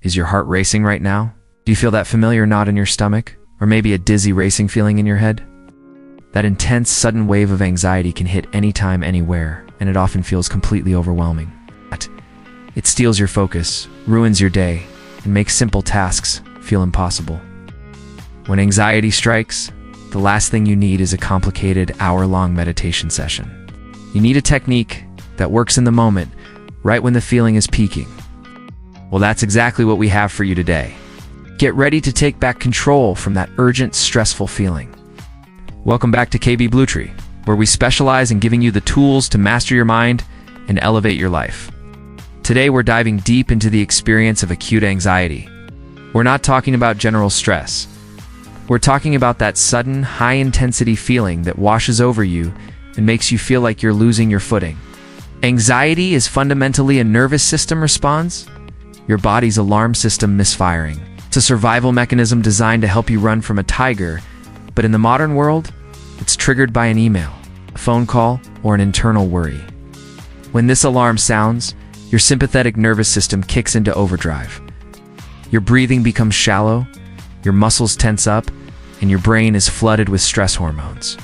Is your heart racing right now? Do you feel that familiar knot in your stomach? Or maybe a dizzy racing feeling in your head? That intense, sudden wave of anxiety can hit anytime, anywhere, and it often feels completely overwhelming. It steals your focus, ruins your day, and makes simple tasks feel impossible. When anxiety strikes, the last thing you need is a complicated hour-long meditation session. You need a technique that works in the moment, right when the feeling is peaking. Well, that's exactly what we have for you today. Get ready to take back control from that urgent, stressful feeling. Welcome back to KB Blue Tree, where we specialize in giving you the tools to master your mind and elevate your life. Today, we're diving deep into the experience of acute anxiety. We're not talking about general stress. We're talking about that sudden, high-intensity feeling that washes over you and makes you feel like you're losing your footing. Anxiety is fundamentally a nervous system response, your body's alarm system misfiring. It's a survival mechanism designed to help you run from a tiger, but in the modern world, it's triggered by an email, a phone call, or an internal worry. When this alarm sounds, your sympathetic nervous system kicks into overdrive. Your breathing becomes shallow, your muscles tense up, and your brain is flooded with stress hormones.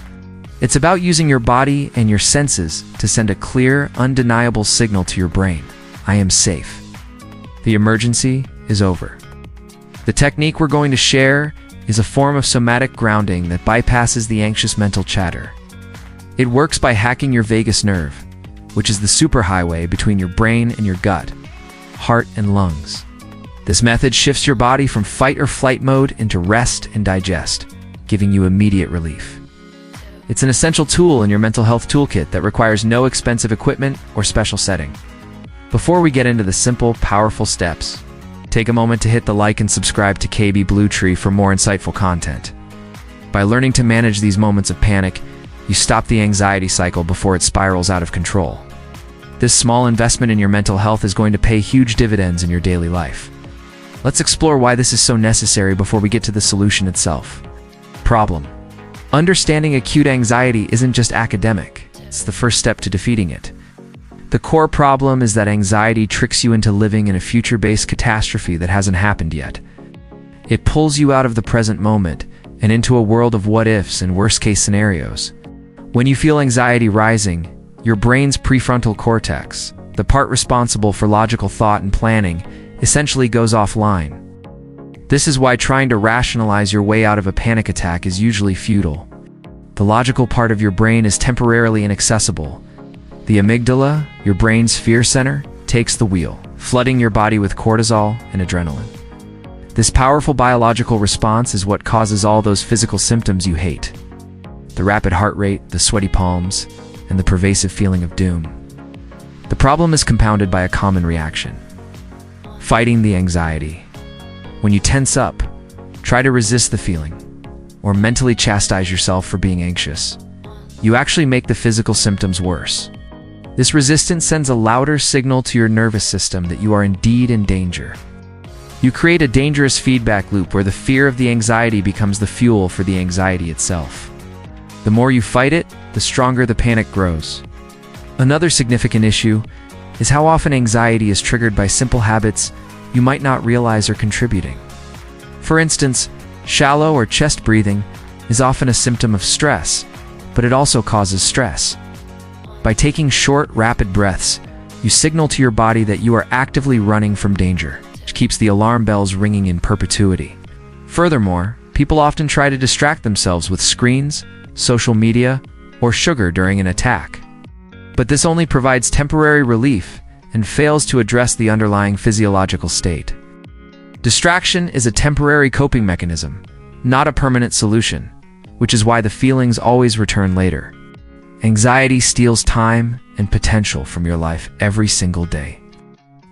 It's about using your body and your senses to send a clear, undeniable signal to your brain. I am safe. The emergency is over. The technique we're going to share is a form of somatic grounding that bypasses the anxious mental chatter. It works by hacking your vagus nerve, which is the superhighway between your brain and your gut, heart and lungs. This method shifts your body from fight or flight mode into rest and digest, giving you immediate relief. It's an essential tool in your mental health toolkit that requires no expensive equipment or special setting. Before we get into the simple, powerful steps, take a moment to hit the like and subscribe to KB Blue Tree for more insightful content. By learning to manage these moments of panic, you stop the anxiety cycle before it spirals out of control. This small investment in your mental health is going to pay huge dividends in your daily life. Let's explore why this is so necessary before we get to the solution itself. Problem. Understanding acute anxiety isn't just academic, it's the first step to defeating it. The core problem is that anxiety tricks you into living in a future-based catastrophe that hasn't happened yet. It pulls you out of the present moment and into a world of what-ifs and worst-case scenarios. When you feel anxiety rising, your brain's prefrontal cortex, the part responsible for logical thought and planning, essentially goes offline. This is why trying to rationalize your way out of a panic attack is usually futile. The logical part of your brain is temporarily inaccessible. The amygdala, your brain's fear center, takes the wheel, flooding your body with cortisol and adrenaline. This powerful biological response is what causes all those physical symptoms you hate. The rapid heart rate, the sweaty palms, and the pervasive feeling of doom. The problem is compounded by a common reaction: fighting the anxiety. When you tense up, try to resist the feeling, or mentally chastise yourself for being anxious, you actually make the physical symptoms worse. This resistance sends a louder signal to your nervous system that you are indeed in danger. You create a dangerous feedback loop where the fear of the anxiety becomes the fuel for the anxiety itself. The more you fight it, the stronger the panic grows. Another significant issue is how often anxiety is triggered by simple habits you might not realize are contributing. For instance, shallow or chest breathing is often a symptom of stress, but it also causes stress. By taking short, rapid breaths, you signal to your body that you are actively running from danger, which keeps the alarm bells ringing in perpetuity. Furthermore, people often try to distract themselves with screens, social media, or sugar during an attack. But this only provides temporary relief and fails to address the underlying physiological state. Distraction is a temporary coping mechanism, not a permanent solution, which is why the feelings always return later. Anxiety steals time and potential from your life every single day.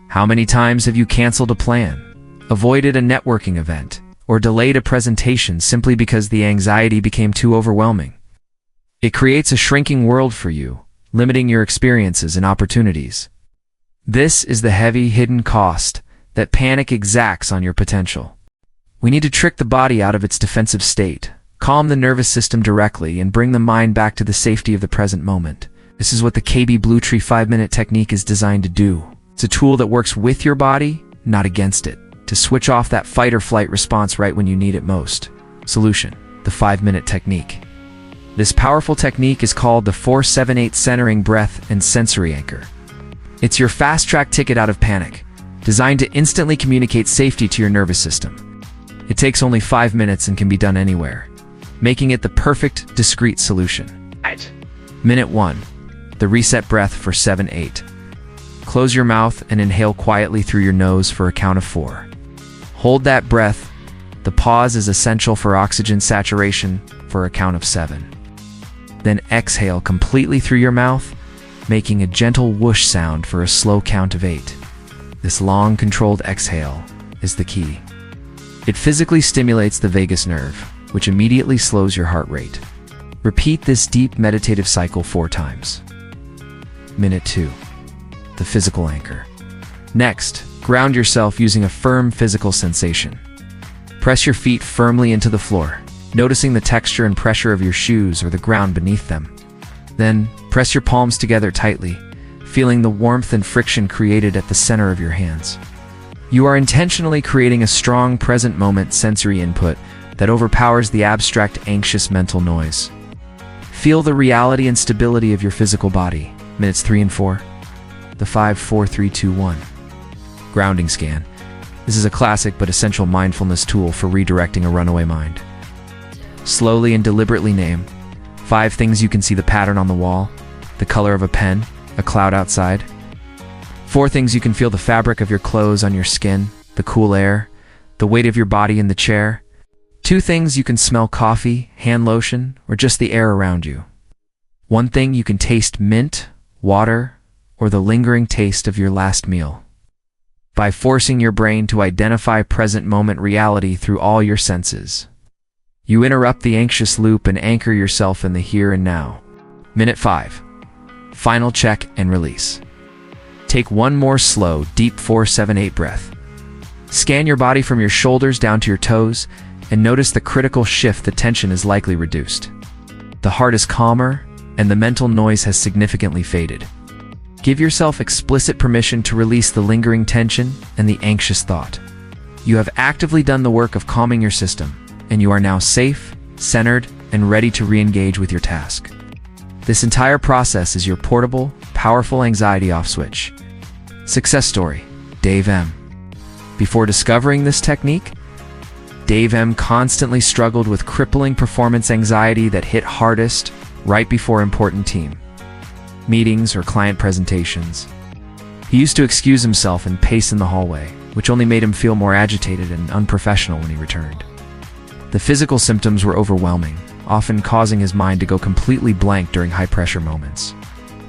How many times have you canceled a plan, avoided a networking event, or delayed a presentation simply because the anxiety became too overwhelming? It creates a shrinking world for you, limiting your experiences and opportunities. This is the heavy, hidden cost that panic exacts on your potential. We need to trick the body out of its defensive state, calm the nervous system directly, and bring the mind back to the safety of the present moment. This is what the KB Blue Tree 5-minute technique is designed to do. It's a tool that works with your body, not against it. to switch off that fight or flight response right when you need it most. Solution: the 5-minute technique. This powerful technique is called the 4-7-8 centering breath and sensory anchor. It's your fast-track ticket out of panic, designed to instantly communicate safety to your nervous system. It takes only 5 minutes and can be done anywhere, making it the perfect, discreet solution. Minute 1. The reset breath for 7-8. Close your mouth and inhale quietly through your nose for a count of 4. Hold that breath. The pause is essential for oxygen saturation for a count of 7. Then exhale completely through your mouth, making a gentle whoosh sound for a slow count of 8. This long, controlled exhale is the key. It physically stimulates the vagus nerve, which immediately slows your heart rate. Repeat this deep meditative cycle 4 times. Minute 2. The physical anchor. Next, ground yourself using a firm physical sensation. Press your feet firmly into the floor, noticing the texture and pressure of your shoes or the ground beneath them. Then, press your palms together tightly, feeling the warmth and friction created at the center of your hands. You are intentionally creating a strong present moment sensory input that overpowers the abstract, anxious mental noise. Feel the reality and stability of your physical body. Minutes 3 and 4. The 5-4-3-2-1. Grounding scan. This is a classic but essential mindfulness tool for redirecting a runaway mind. Slowly and deliberately name 5 things you can see: the pattern on the wall, the color of a pen, a cloud outside. 4 things you can feel: the fabric of your clothes on your skin, the cool air, the weight of your body in the chair. 2 things you can smell: coffee, hand lotion, or just the air around you. 1 thing you can taste: mint, water, or the lingering taste of your last meal. By forcing your brain to identify present moment reality through all your senses, you interrupt the anxious loop and anchor yourself in the here and now. Minute 5. Final check and release. Take one more slow, deep 4-7-8 breath. Scan your body from your shoulders down to your toes and notice the critical shift. The tension is likely reduced. The heart is calmer and the mental noise has significantly faded. Give yourself explicit permission to release the lingering tension and the anxious thought. You have actively done the work of calming your system, and you are now safe, centered, and ready to re-engage with your task. This entire process is your portable, powerful anxiety off switch. Success story: Dave M. Before discovering this technique, Dave M. constantly struggled with crippling performance anxiety that hit hardest right before important team meetings or client presentations. He used to excuse himself and pace in the hallway, which only made him feel more agitated and unprofessional when he returned. The physical symptoms were overwhelming, often causing his mind to go completely blank during high-pressure moments.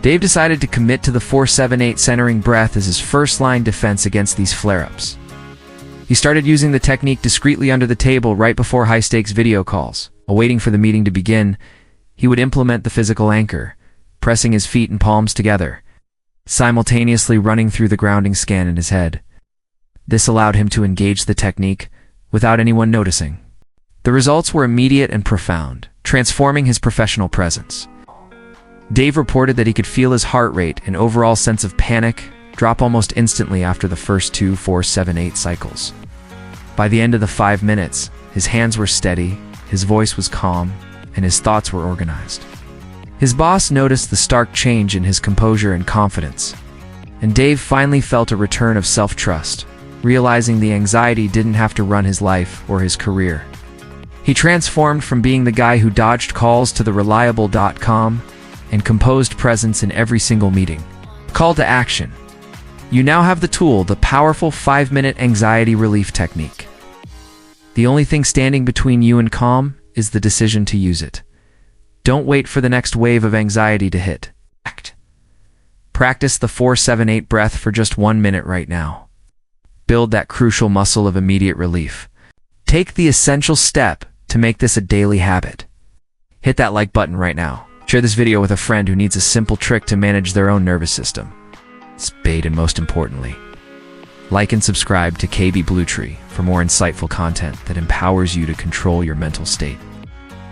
Dave decided to commit to the 4-7-8 centering breath as his first-line defense against these flare-ups. He started using the technique discreetly under the table right before high-stakes video calls. While waiting for the meeting to begin, he would implement the physical anchor, pressing his feet and palms together, simultaneously running through the grounding scan in his head. This allowed him to engage the technique without anyone noticing. The results were immediate and profound, transforming his professional presence. Dave reported that he could feel his heart rate and overall sense of panic drop almost instantly after the first 2 4-7-8 cycles. By the end of the 5 minutes, his hands were steady, his voice was calm, and his thoughts were organized. His boss noticed the stark change in his composure and confidence, and Dave finally felt a return of self-trust, realizing the anxiety didn't have to run his life or his career. He transformed from being the guy who dodged calls to the reliable .com and composed presence in every single meeting. Call to action. You now have the tool, the powerful 5-minute anxiety relief technique. The only thing standing between you and calm is the decision to use it. Don't wait for the next wave of anxiety to hit. Act. Practice the 4-7-8 breath for just 1 minute right now. Build that crucial muscle of immediate relief. Take the essential step to make this a daily habit. Hit that like button right now. Share this video with a friend who needs a simple trick to manage their own nervous system. Spade, and most importantly, like and subscribe to KB Bluetree for more insightful content that empowers you to control your mental state.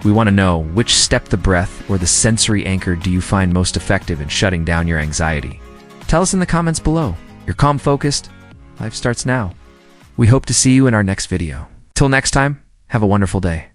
We want to know, which step, the breath or the sensory anchor, do you find most effective in shutting down your anxiety? Tell us in the comments below. You're calm, focused. Life starts now. We hope to see you in our next video. Till next time, have a wonderful day.